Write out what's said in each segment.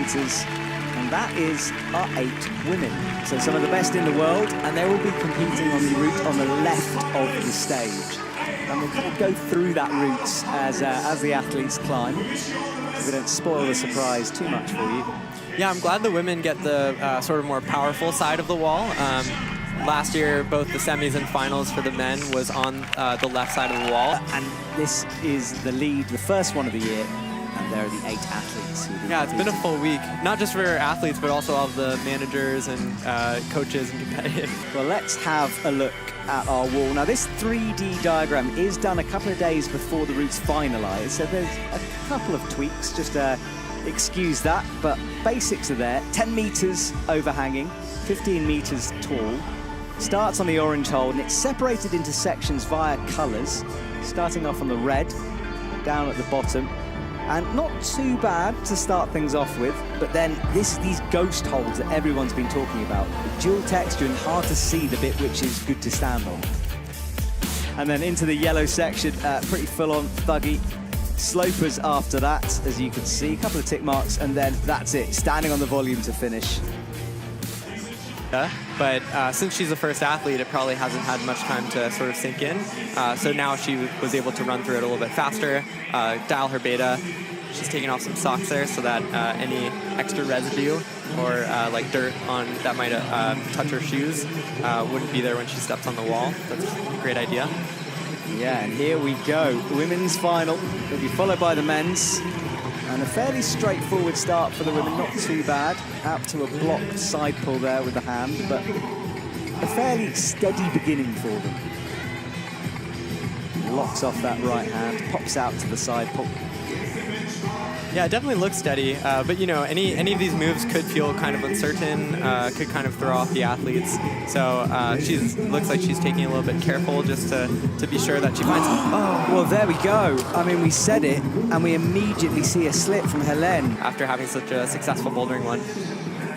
meters. And that is our 8 women. So some of the best in the world, and they will be competing on the route on the left of the stage. And we'll kind of go through that route as the athletes climb, so we don't spoil the surprise too much for you. Yeah, I'm glad the women get the sort of more powerful side of the wall. Last year, both the semis and finals for the men was on the left side of the wall. And this is the lead, the first one of the year. And there are the 8 athletes. Yeah, it's been a full week. Not just for athletes, but also all of the managers and coaches and competitive. Well, let's have a look at our wall. Now, this 3D diagram is done a couple of days before the route's finalised, so there's a couple of tweaks, just excuse that, but basics are there. 10 metres overhanging, 15 metres tall. Starts on the orange hole, and it's separated into sections via colours, starting off on the red, down at the bottom. And not too bad to start things off with, but then these ghost holes that everyone's been talking about. Dual texture and hard to see the bit which is good to stand on. And then into the yellow section, pretty full-on thuggy. Slopers after that, as you can see, a couple of tick marks, and then that's it, standing on the volume to finish. But since she's the first athlete, it probably hasn't had much time to sort of sink in. So now she was able to run through it a little bit faster, dial her beta. She's taking off some socks there so that any extra residue or like dirt on that might touch her shoes wouldn't be there when she steps on the wall. That's a great idea. Yeah, and here we go. Women's final will be followed by the men's. And a fairly straightforward start for the women, not too bad. Out to a blocked side pull there with the hand, but a fairly steady beginning for them. Locks off that right hand, pops out to the side pull. Yeah, it definitely looks steady, but you know, any of these moves could feel kind of uncertain, could kind of throw off the athletes. So she looks like she's taking a little bit careful just to be sure that she finds. Oh, well, there we go. I mean, we said it, and we immediately see a slip from Helene after having such a successful bouldering one.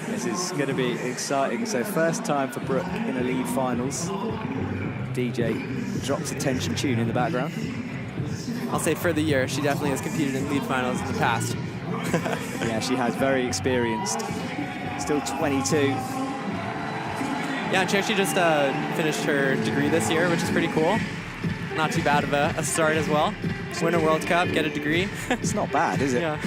This is going to be exciting. So first time for Brooke in a lead finals. DJ drops a tension tune in the background. I'll say for the year, she definitely has competed in lead finals in the past. Yeah, she has, very experienced. Still 22. Yeah, and she actually just finished her degree this year, which is pretty cool. Not too bad of a start as well. Win a World Cup, get a degree. It's not bad, is it? Yeah.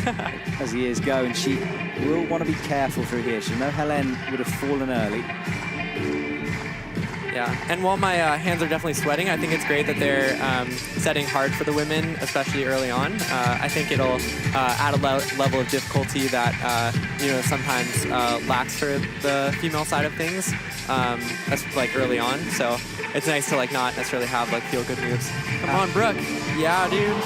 As the years go, and she will want to be careful through here. She'll know Helene would have fallen early. Yeah, and while my hands are definitely sweating, I think it's great that they're setting hard for the women, especially early on. I think it'll add a level of difficulty that you know, sometimes lacks for the female side of things, like early on. So it's nice to like not necessarily have like feel-good moves. Come on, Brooke. Yeah, dude.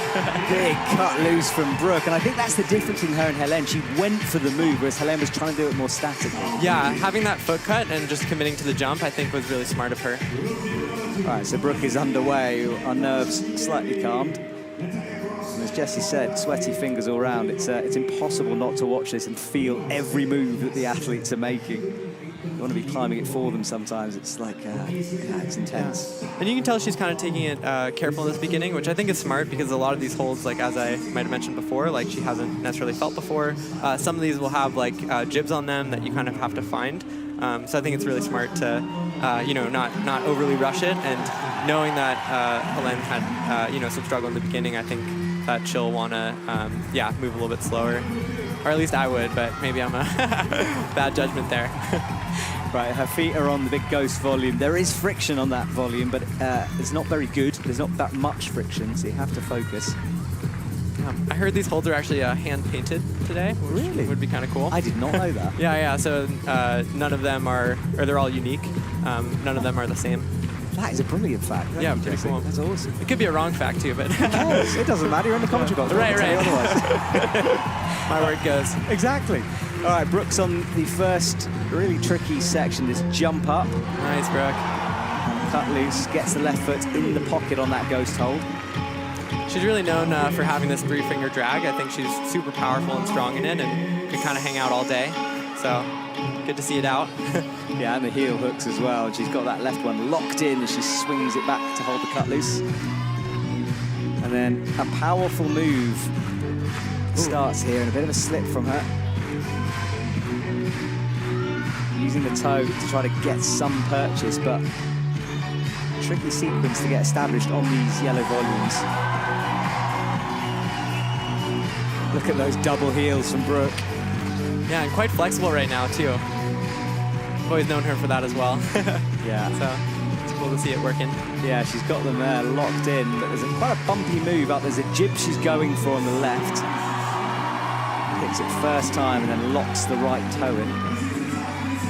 Big cut loose from Brooke, and I think that's the difference in her and Helene. She went for the move, whereas Helene was trying to do it more statically. Yeah, having that foot cut and just committing to the jump, I think, was really smart of her. All right, so Brooke is underway. Our nerves slightly calmed. And as Jesse said, sweaty fingers all around. It's impossible not to watch this and feel every move that the athletes are making. You want to be climbing it for them sometimes. It's like, yeah, it's intense. Yeah. And you can tell she's kind of taking it careful in this beginning, which I think is smart because a lot of these holds, like as I might have mentioned before, like she hasn't necessarily felt before. Some of these will have like jibs on them that you kind of have to find. So I think it's really smart to, you know, not overly rush it. And knowing that Helene had, you know, some struggle in the beginning, I think that she'll want to, yeah, move a little bit slower. Or at least I would, but maybe I'm a bad judgment there. Right, her feet are on the big ghost volume. There is friction on that volume, but it's not very good. There's not that much friction, so you have to focus. I heard these holds are actually hand-painted today. Really? Would be kind of cool. I did not know that. Yeah, so none of them are, or they're all unique. None of them are the same. That is a brilliant fact. Yeah, pretty cool. That's awesome. It could be a wrong fact too, but it doesn't matter. You're in the commentary box. Right. Otherwise. My word goes. Exactly. All right, Brooke's on the first really tricky section, this jump up. Nice, Brooke. And cut loose, gets the left foot in the pocket on that ghost hold. She's really known for having this 3-finger drag. I think she's super powerful and strong in it and can kind of hang out all day. So good to see it out. Yeah, and the heel hooks as well. And she's got that left one locked in as she swings it back to hold the cut loose. And then a powerful move starts here and a bit of a slip from her. using the toe to try to get some purchase, but tricky sequence to get established on these yellow volumes. Look at those double heels from Brooke. Yeah, and quite flexible right now, too. I've always known her for that as well. Yeah. So it's cool to see it working. Yeah, she's got them there locked in, but there's quite a bumpy move up. There's a jib she's going for on the left. Hits it first time and then locks the right toe in.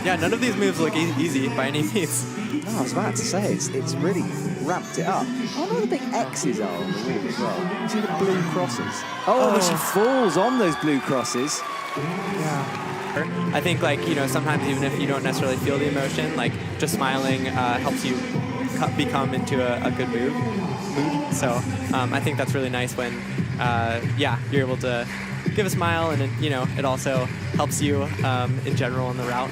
Yeah, none of these moves look easy by any means. No, I was about to say, it's really ramped it up. Oh, no, the big X's are on the wheel as well. You see the blue crosses? Oh, she falls on those blue crosses. Yeah. I think, like, you know, sometimes even if you don't necessarily feel the emotion, like, just smiling helps you become into a good mood. So I think that's really nice when, yeah, you're able to give a smile, and, you know, it also helps you in general on the route.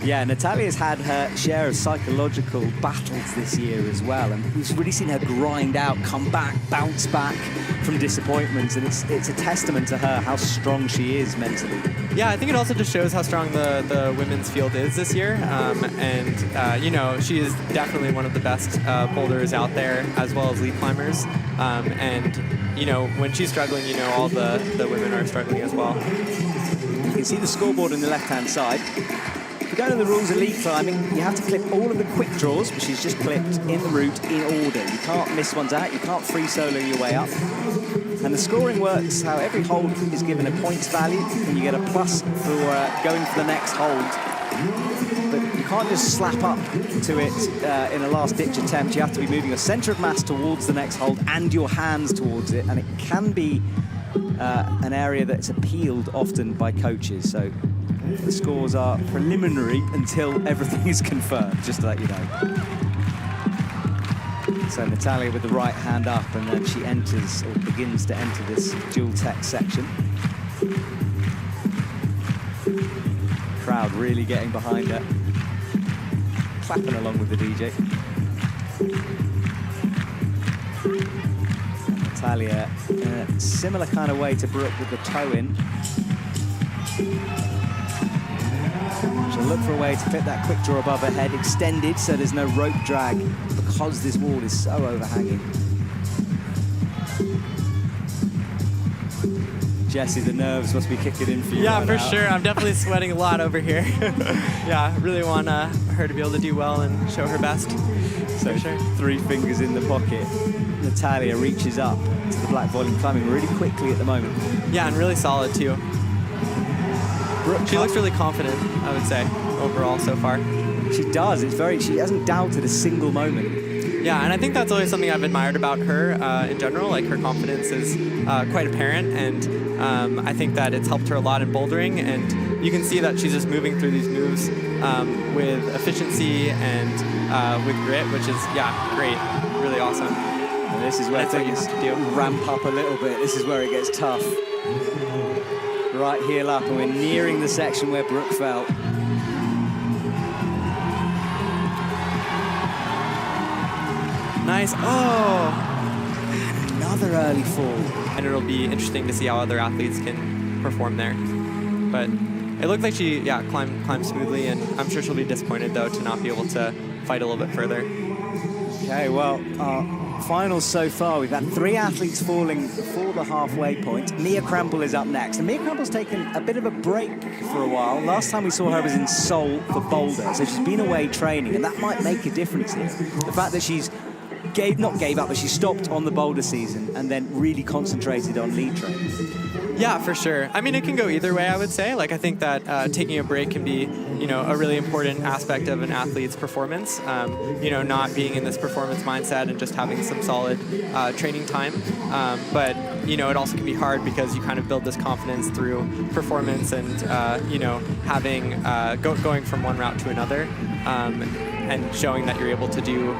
Yeah, Natalia's had her share of psychological battles this year as well, and we've really seen her grind out, come back, bounce back from disappointments, and it's a testament to her how strong she is mentally. Yeah, I think it also just shows how strong the women's field is this year, and you know, she is definitely one of the best boulders out there, as well as lead climbers, and you know, when she's struggling, you know, all the women are struggling as well. You can see the scoreboard on the left-hand side. If you go to the rules of lead climbing, you have to clip all of the quick draws, which is just clipped in the route in order. You can't miss ones out, you can't free solo your way up. And the scoring works how every hold is given a points value, and you get a plus for going for the next hold. But you can't just slap up to it in a last-ditch attempt. You have to be moving your centre of mass towards the next hold and your hands towards it, and it can be an area that's appealed often by coaches. So the scores are preliminary until everything is confirmed, just to let you know. So Natalia with the right hand up, and then she enters, or begins to enter, this dual tech section. Crowd really getting behind her, clapping along with the DJ. Natalia in a similar kind of way to Brooke with the toe in. She'll look for a way to fit that quick draw above her head, extended so there's no rope drag because this wall is so overhanging. Jessie, the nerves must be kicking in for you. Yeah, right for now. sure. I'm definitely sweating a lot over here. Yeah, I really want her to be able to do well and show her best. So for sure. 3 fingers in the pocket. Natalia reaches up to the black volume, climbing really quickly at the moment. Yeah, and really solid too. Brooke, She looks really confident, I would say, overall so far. She does. She hasn't doubted a single moment. Yeah, and I think that's always something I've admired about her in general. Like, her confidence is quite apparent, and I think that it's helped her a lot in bouldering, and you can see that she's just moving through these moves with efficiency and with grit, which is, yeah, great, really awesome. And this is where things ramp up a little bit. This is where it gets tough. Right heel up, and we're nearing the section where Brooke fell. Nice. Oh! And another early fall. And it'll be interesting to see how other athletes can perform there. But it looked like she, yeah, climbed smoothly, and I'm sure she'll be disappointed, though, to not be able to fight a little bit further. Okay, well, finals so far, we've had 3 athletes falling before the halfway point. Mia Krampl is up next, and Mia Krampl's taken a bit of a break for a while. Last time we saw her was in Seoul for Boulder, so she's been away training, and that might make a difference here. The fact that she's not gave up, but she stopped on the Boulder season and then really concentrated on lead training. Yeah, for sure. I mean, it can go either way, I would say. Like, I think that taking a break can be, you know, a really important aspect of an athlete's performance. You know, not being in this performance mindset and just having some solid training time. But, you know, it also can be hard because you kind of build this confidence through performance and, you know, having going from one route to another and showing that you're able to do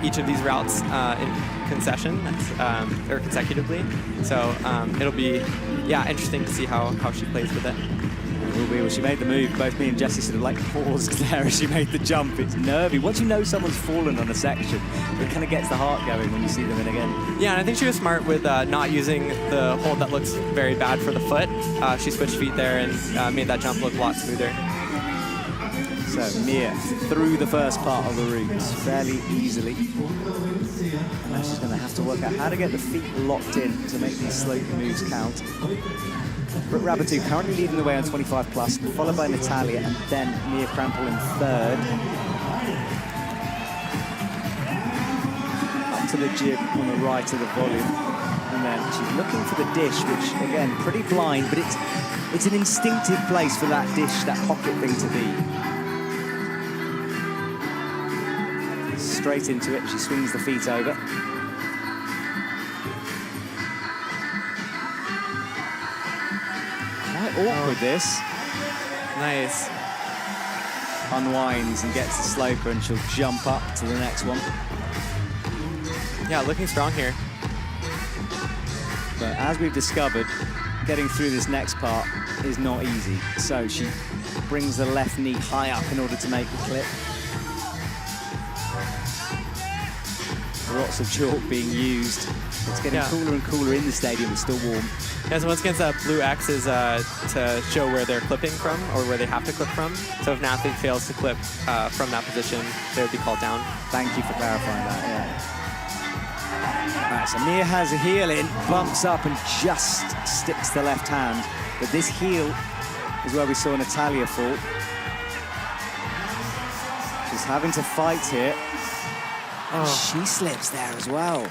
each of these routes in concession or consecutively. So it'll be, yeah, interesting to see how she plays with it. It will be. Well, she made the move. Both me and Jessie sort of like paused there as she made the jump. It's nervy. Once you know someone's fallen on a section, it kind of gets the heart going when you see them in again. Yeah, and I think she was smart with not using the hold that looks very bad for the foot. She switched feet there and made that jump look a lot smoother. So Mia through the first part of the route fairly easily. And now she's going to have to work out how to get the feet locked in to make these sloping moves count. Brooke Raboutou currently leading the way on 25 plus, followed by Natalia and then Mia Krampl in third. Up to the jib on the right of the volume. And then she's looking for the dish, which again, pretty blind, but it's an instinctive place for that dish, that pocket thing to be. Straight into it, she swings the feet over. Quite awkward, this. Nice. Unwinds and gets the sloper, and she'll jump up to the next one. Yeah, looking strong here. But as we've discovered, getting through this next part is not easy. So she brings the left knee high up in order to make the clip. Lots of chalk being used. It's getting cooler and cooler in the stadium. It's still warm. Yeah, so once again, blue X is to show where they're clipping from or where they have to clip from. So if an athlete fails to clip from that position, they would be called down. Thank you for clarifying that, yeah. All right, so Mia has a heel in, bumps up and just sticks the left hand. But this heel is where we saw Natalia fall. She's having to fight here. Oh. She slips there as well.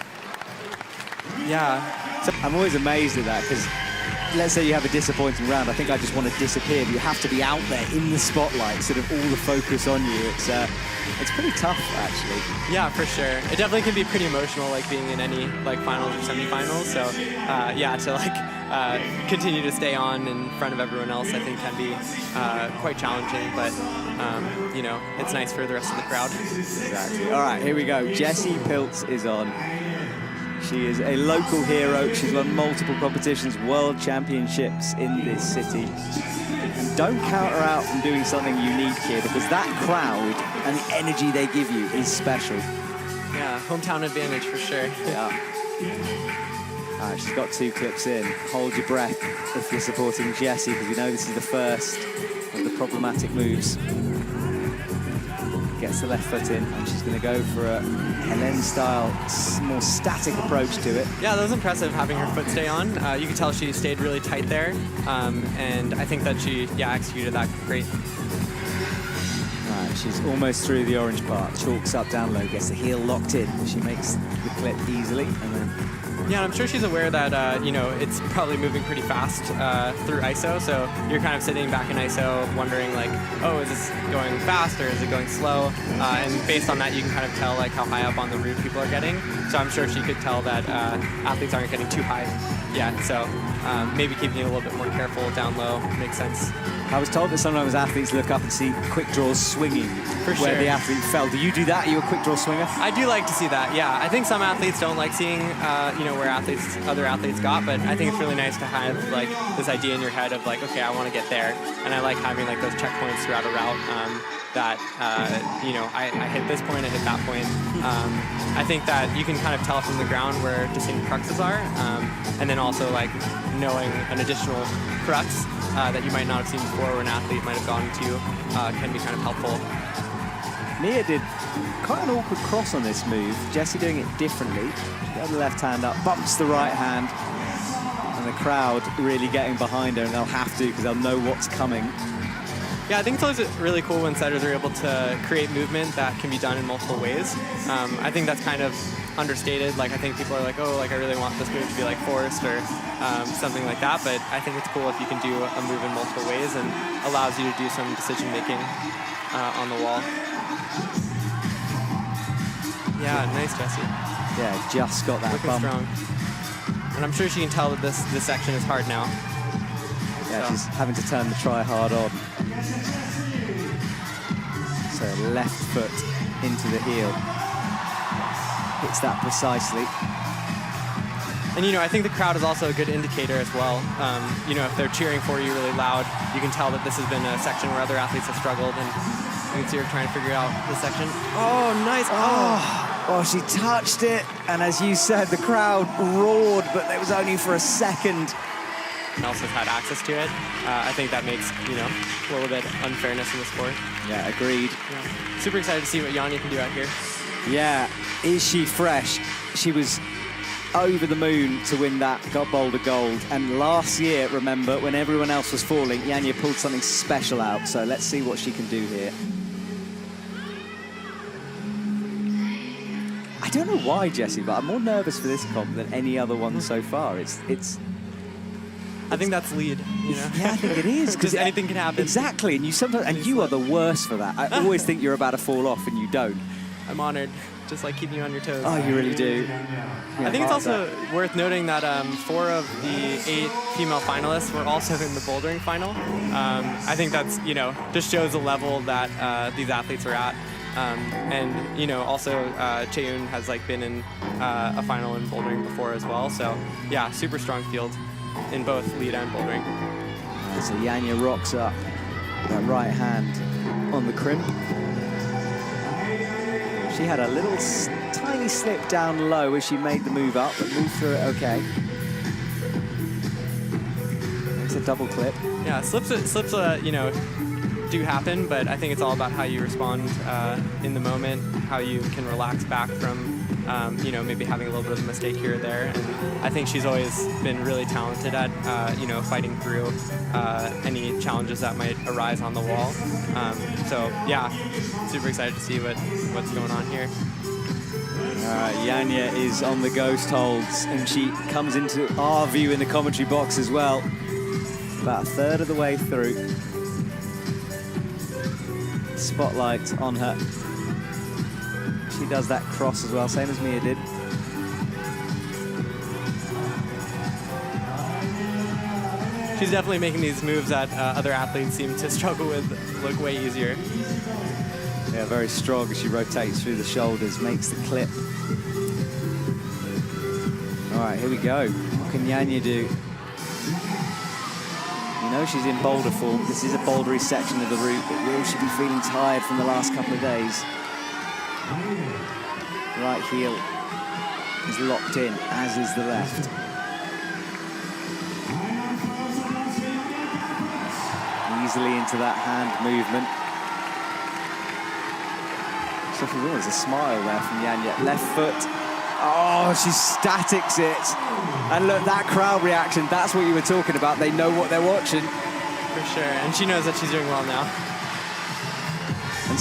Yeah. So I'm always amazed at that, because let's say you have a disappointing round. I think I just want to disappear, but you have to be out there in the spotlight, sort of all the focus on you. It's pretty tough, actually. Yeah, for sure. It definitely can be pretty emotional, like being in any like finals or semifinals. So yeah, to like continue to stay on in front of everyone else, I think can be quite challenging. But you know, it's nice for the rest of the crowd. Exactly. All right, here we go. Jessie Pilz is on. She is a local hero. She's won multiple competitions, world championships in this city. And don't count her out from doing something unique here, because that crowd and the energy they give you is special. Yeah, hometown advantage for sure. Yeah. All right, she's got 2 clips in. Hold your breath if you're supporting Jessie, because we know this is the first of the problematic moves. Gets the left foot in, and she's going to go for a Helene-style, more static approach to it. Yeah, that was impressive having her foot stay on. You could tell she stayed really tight there, and I think that she, executed that great. All right, she's almost through the orange part. Chalks up, down low, gets the heel locked in. She makes the clip easily, and then... Yeah, and I'm sure she's aware that, you know, it's probably moving pretty fast through ISO, so you're kind of sitting back in ISO wondering, like, oh, is this going fast or is it going slow? And based on that, you can kind of tell, like, how high up on the route people are getting. So I'm sure she could tell that athletes aren't getting too high yet, so maybe keeping it a little bit more careful down low makes sense. I was told that sometimes athletes look up and see quick draws swinging where the athlete fell. Do you do that? Are you a quick draw swinger? I do like to see that, yeah. I think some athletes don't like seeing, you know, where other athletes got, but I think it's really nice to have like this idea in your head of like, okay, I want to get there, and I like having like those checkpoints throughout a route that you know, I hit this point, I hit that point. I think that you can kind of tell from the ground where distinct cruxes are, and then also like knowing an additional crux that you might not have seen before, or an athlete might have gone to, can be kind of helpful. Mia did quite an awkward cross on this move. Jessie doing it differently. She got the left hand up, bumps the right hand, and the crowd really getting behind her, and they'll have to, because they'll know what's coming. Yeah, I think it's always really cool when setters are able to create movement that can be done in multiple ways. I think that's kind of understated. Like, I think people are like, oh, like I really want this move to be like forced or something like that. But I think it's cool if you can do a move in multiple ways, and allows you to do some decision making on the wall. Yeah, nice, Jessie. Yeah, just got that looking bump. Strong. And I'm sure she can tell that this section is hard now. Yeah, she's having to turn the try hard on. So left foot into the heel. Hits that precisely. And, you know, I think the crowd is also a good indicator as well. You know, if they're cheering for you really loud, you can tell that this has been a section where other athletes have struggled, and you can see her trying to figure out this section. Oh, nice. Oh, she touched it, and as you said, the crowd roared, but it was only for a second. and else has had access to it. I think that makes, you know, a little bit unfairness in the sport. Yeah, agreed. Yeah. Super excited to see what Janja can do out here. Yeah, is she fresh? She was over the moon to win that boulder gold. And last year, remember, when everyone else was falling, Janja pulled something special out. So let's see what she can do here. I don't know why, Jesse, but I'm more nervous for this comp than any other one so far. I think that's lead, you know? Yeah, I think it is. Because anything can happen. Exactly, and you are the worst for that. I always think you're about to fall off and you don't. I'm honored. Just like keeping you on your toes. Oh, you really do. I think it's also worth noting that 4 of the 8 female finalists were also in the bouldering final. I think that's, you know, just shows the level that these athletes are at. And, you know, also Chaehyun has like been in a final in bouldering before as well. So yeah, super strong field in both lead and bouldering. So Janja rocks up that right hand on the crimp. She had a little tiny slip down low as she made the move up, but moved through it okay. It's a double clip. Yeah, slips, you know, do happen, but I think it's all about how you respond in the moment, how you can relax back from, you know, maybe having a little bit of a mistake here or there. And I think she's always been really talented at, you know, fighting through any challenges that might arise on the wall. So yeah, super excited to see what's going on here. Janja is on the ghost holds, and she comes into our view in the commentary box as well. About a third of the way through. Spotlight on her. She does that cross as well, same as Mia did. She's definitely making these moves that other athletes seem to struggle with look way easier. Yeah, very strong as she rotates through the shoulders, makes the clip. All right, here we go. What can Janja do? You know she's in boulder form. This is a bouldery section of the route, but will she be feeling tired from the last couple of days? Right heel is locked in, as is the left. Easily into that hand movement. So there's a smile there from Janja. Left foot. Oh, she statics it. And look, that crowd reaction, that's what you were talking about. They know what they're watching. For sure, and she knows that she's doing well now.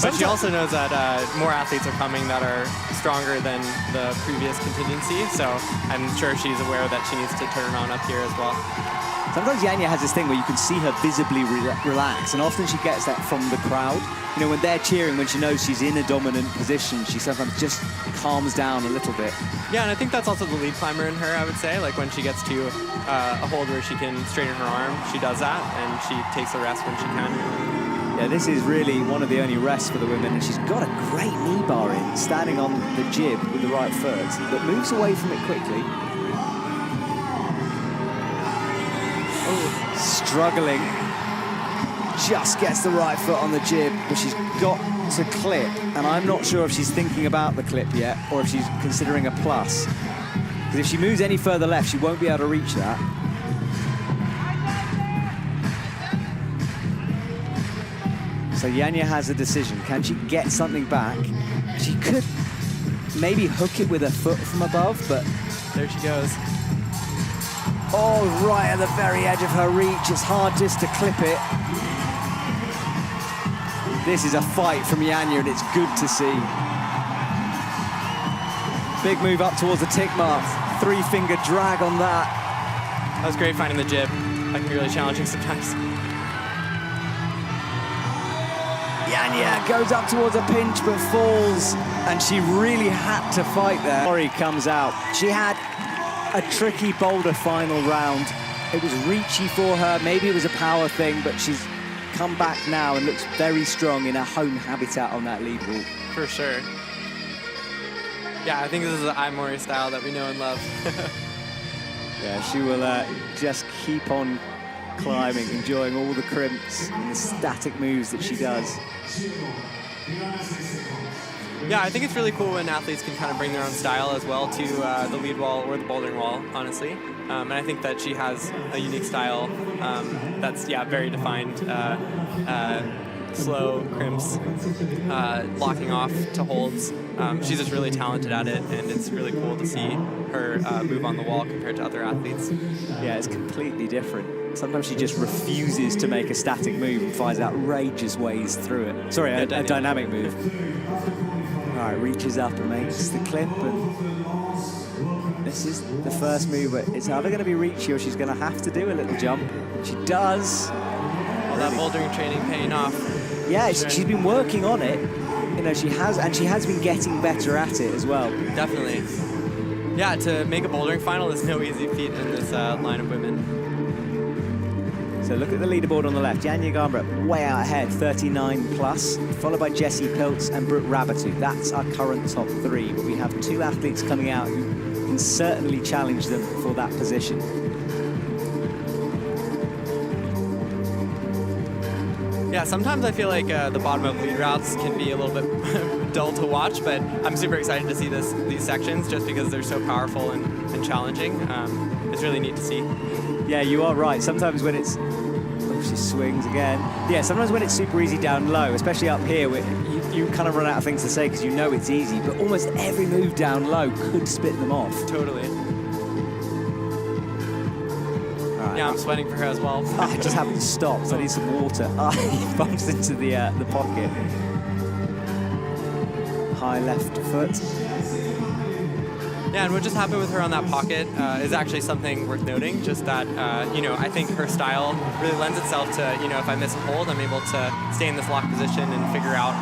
But she also knows that more athletes are coming that are stronger than the previous contingency, so I'm sure she's aware that she needs to turn on up here as well. Sometimes Janja has this thing where you can see her visibly relax, and often she gets that from the crowd. You know, when they're cheering, when she knows she's in a dominant position, she sometimes just calms down a little bit. Yeah, and I think that's also the lead climber in her, I would say. Like when she gets to a hold where she can straighten her arm, she does that, and she takes a rest when she can. Yeah, this is really one of the only rests for the women, and she's got a great knee bar in, standing on the jib with the right foot, but moves away from it quickly. Oh, struggling. Just gets the right foot on the jib, but she's got to clip, and I'm not sure if she's thinking about the clip yet, or if she's considering a plus. Because if she moves any further left, she won't be able to reach that. So Janja has a decision. Can she get something back? She could maybe hook it with her foot from above, but... There she goes. Oh, right at the very edge of her reach. It's hard just to clip it. This is a fight from Janja, and it's good to see. Big move up towards the tick mark. 3-finger drag on that. That was great finding the jib. That can be really challenging sometimes. Janja goes up towards a pinch but falls, and she really had to fight there. Mori comes out. She had a tricky boulder final round. It was reachy for her. Maybe it was a power thing, but she's come back now and looks very strong in her home habitat on that lead wall. For sure. Yeah, I think this is the Mori style that we know and love. Yeah, she will just keep on climbing, enjoying all the crimps and the static moves that she does. Yeah, I think it's really cool when athletes can kind of bring their own style as well to the lead wall or the bouldering wall, honestly. And I think that she has a unique style that's, very defined. Slow crimps, locking off to holds. She's just really talented at it, and it's really cool to see her move on the wall compared to other athletes. Yeah, it's completely different. Sometimes she just refuses to make a static move and finds outrageous ways through it. Sorry, a dynamic move. All right, reaches up and makes the clip, and this is the first move where it's either going to be reachy or she's going to have to do a little jump. She does. All that bouldering training paying off. Yeah, she's been working on it. You know, she has been getting better at it as well. Definitely. Yeah, to make a bouldering final is no easy feat in this line of women. So look at the leaderboard on the left. Janja Garnbret way out ahead, 39 plus, followed by Jessie Pilz and Brooke Raboutou. That's our current top 3, but we have 2 athletes coming out who can certainly challenge them for that position. Yeah, sometimes I feel like the bottom of lead routes can be a little bit dull to watch, but I'm super excited to see these sections just because they're so powerful and challenging. It's really neat to see. Yeah, you are right. Sometimes when it's... Oh, she swings again. Yeah, sometimes when it's super easy down low, especially up here, where you kind of run out of things to say because you know it's easy, but almost every move down low could spit them off. Totally. Yeah, I'm sweating for her as well. I just haven't stopped, so I need some water. He bumps into the pocket. High left foot. Yeah, and what just happened with her on that pocket is actually something worth noting. Just that, I think her style really lends itself to, if I miss a hold, I'm able to stay in this locked position and figure out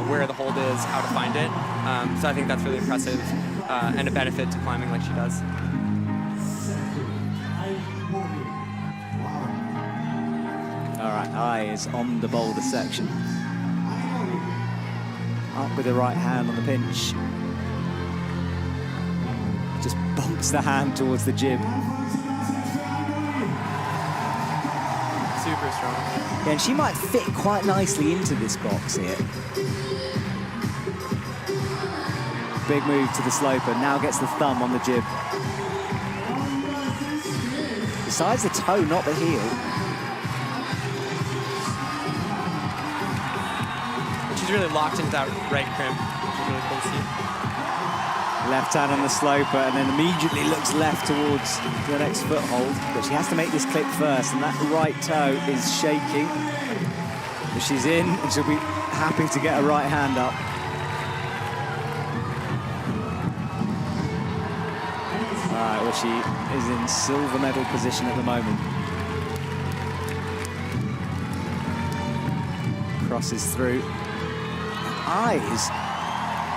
where the hold is, how to find it. So I think that's really impressive and a benefit to climbing like she does. All right, Ai is on the boulder section. Up with the right hand on the pinch. Just bumps the hand towards the jib. Super strong. Yeah, and she might fit quite nicely into this box here. Big move to the sloper, now gets the thumb on the jib. Besides the toe, not the heel. She's really locked into that right crimp, which is really cool to see. Left hand on the sloper and then immediately looks left towards the next foothold. But she has to make this clip first, and that right toe is shaking. But she's in, and she'll be happy to get her right hand up. All right, well, she is in silver medal position at the moment. Crosses through. Eyes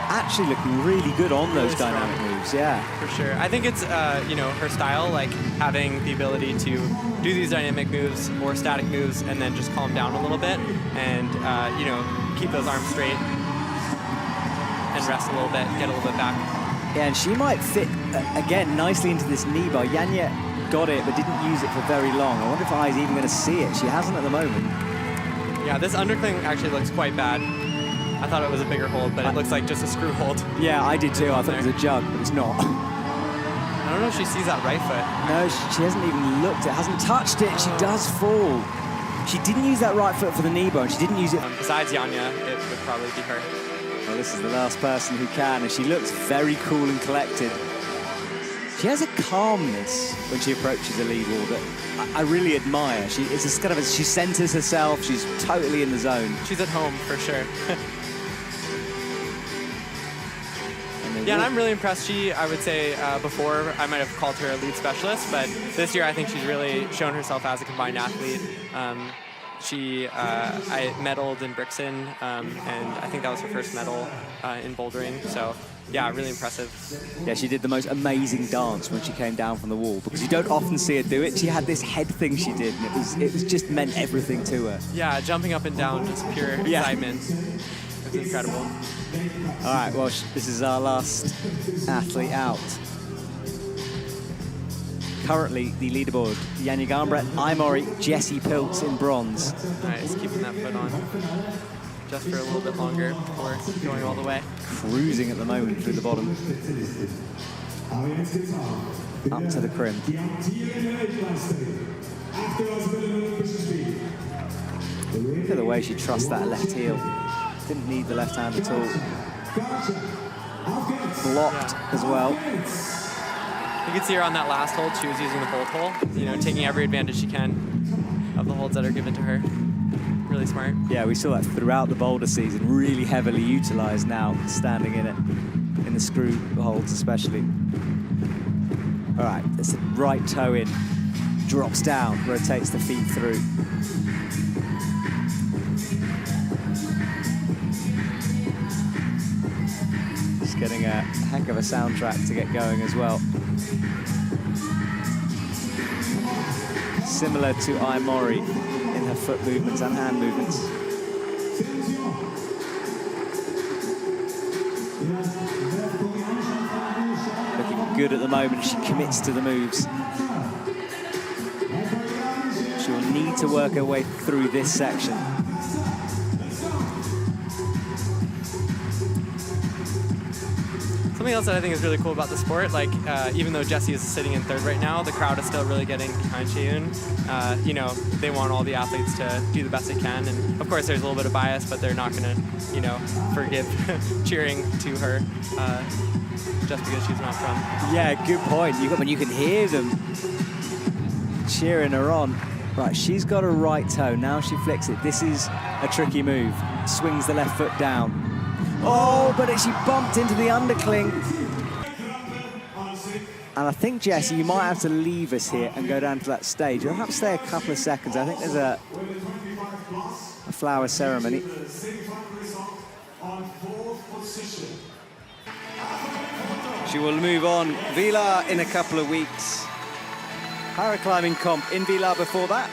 actually looking really good on those dynamic moves, yeah. For sure. I think it's, her style, like having the ability to do these dynamic moves or static moves and then just calm down a little bit and, keep those arms straight and rest a little bit, get a little bit back. Yeah, and she might fit, again, nicely into this knee bar. Janja got it, but didn't use it for very long. I wonder if Ai's even going to see it. She hasn't at the moment. Yeah, this undercling actually looks quite bad. I thought it was a bigger hold, but it looks like just a screw hold. Yeah, I did too. I thought it was a jug, but it's not. I don't know if she sees that right foot. No, she hasn't even looked. It hasn't touched it. She does fall. She didn't use that right foot for the knee bar, and she didn't use it. Besides Janja, it would probably be her. Well, this is the last person who can, and she looks very cool and collected. She has a calmness when she approaches a lead wall that I really admire. She centers herself. She's totally in the zone. She's at home for sure. Yeah, and I'm really impressed. I would say, before I might have called her a lead specialist, but this year I think she's really shown herself as a combined athlete. I medaled in Brixton, and I think that was her first medal in bouldering. So, yeah, really impressive. Yeah, she did the most amazing dance when she came down from the wall, because you don't often see her do it. She had this head thing she did, and it was just meant everything to her. Yeah, jumping up and down, just pure excitement. It's incredible. All right, well, this is our last athlete out. Currently, the leaderboard, Janja Garnbret, Mori, Jessie Pilz in bronze. Nice, keeping that foot on. just for a little bit longer before going all the way. Cruising at the moment through the bottom. Up to the crim. Look at the way she trusts that left heel. Didn't need the left hand at all. Blocked as well. You can see her on that last hold, she was using the bolt hole, you know, taking every advantage she can of the holds that are given to her. Really smart. Yeah, we saw that throughout the boulder season, really heavily utilized now, standing in it, in the screw holds especially. All right, it's the right toe in, drops down, rotates the feet through. Just getting a heck of a soundtrack to get going as well. Similar to Mori in her foot movements and hand movements. Looking good at the moment, she commits to the moves. She will need to work her way through this section. Something else that I think is really cool about the sport, like even though Jessie is sitting in third right now, the crowd is still really getting behind Chaehyun. You know, they want all the athletes to do the best they can, and of course there's a little bit of bias, but they're not gonna, you know, forgive cheering to her just because she's not from. Yeah, good point. You can hear them cheering her on. Right, she's got a right toe. Now she flicks it. This is a tricky move. Swings the left foot down. Oh, but she bumped into the undercling. And I think, Jessie, you might have to leave us here and go down to that stage. You'll have to stay a couple of seconds. I think there's a flower ceremony. She will move on. Vila in a couple of weeks. Paraclimbing comp in Vila before that.